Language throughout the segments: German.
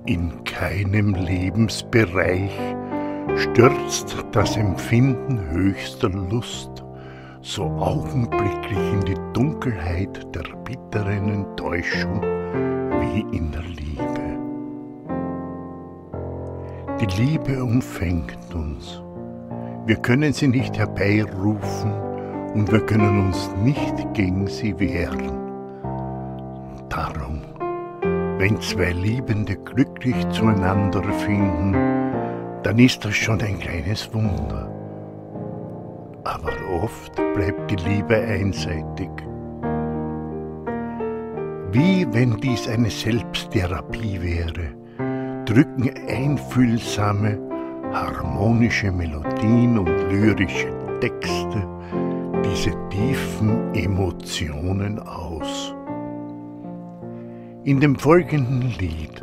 In keinem Lebensbereich stürzt das Empfinden höchster Lust so augenblicklich in die Dunkelheit der bitteren Enttäuschung wie in der Liebe. Die Liebe umfängt uns. Wir können sie nicht herbeirufen und wir können uns nicht gegen sie wehren. Darum, wenn zwei Liebende glücklich zueinander finden, dann ist das schon ein kleines Wunder. Aber oft bleibt die Liebe einseitig. Wie wenn dies eine Selbsttherapie wäre, drücken einfühlsame, harmonische Melodien und lyrische Texte diese tiefen Emotionen aus. In dem folgenden Lied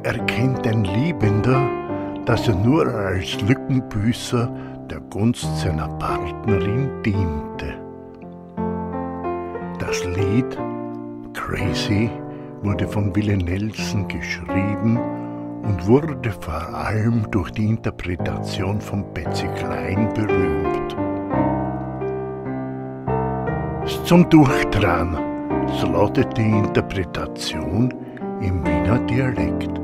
erkennt ein Liebender, dass er nur als Lückenbüßer der Gunst seiner Partnerin diente. Das Lied Crazy wurde von Willie Nelson geschrieben und wurde vor allem durch die Interpretation von Patsy Cline berühmt. Zum Durchdrehen, so lautet die Interpretation im Wiener Dialekt.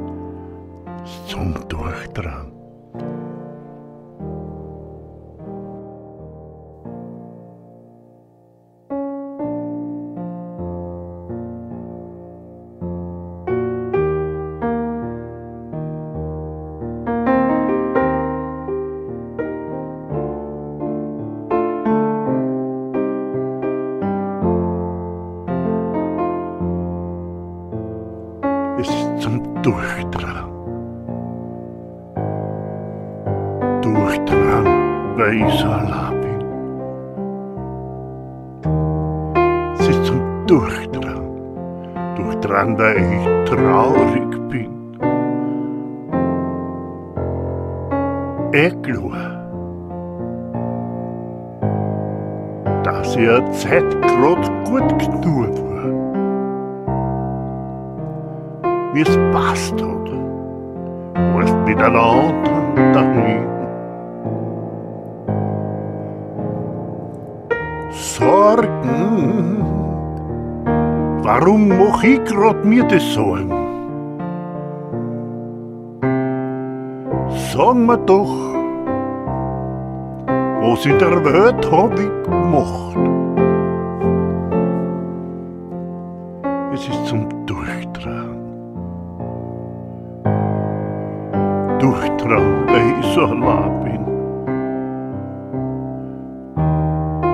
Zum Durchdrehen. Es ist zum Durchdrehen. Durchdrehen, weil ich so allein bin. Es ist zum Durchdrehen. Durchdrehen, weil ich traurig bin. Ich glaube, dass ich eine Zeit grad gut genug war. Wie es passt hat, warst mit einer anderen daheim. Sorgen, warum mach ich grad mir das Sorgen? Sag mir doch, was in der Welt hab ich gemacht? Es ist zum Durchdrehen. Durchdrehen, weil ich so allein bin.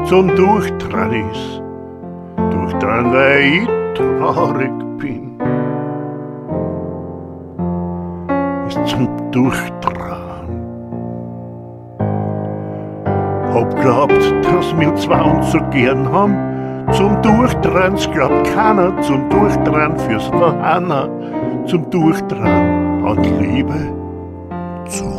Zum Durchdrehen ist, durchdrehen, weil ich traurig bin. Ist zum Durchdrehen. Hab glaubt, dass wir zwei uns so gern haben. Zum Durchdrehen glaubt keiner, zum Durchdrehen fürs Verhanna, zum Durchdrehen an Liebe zu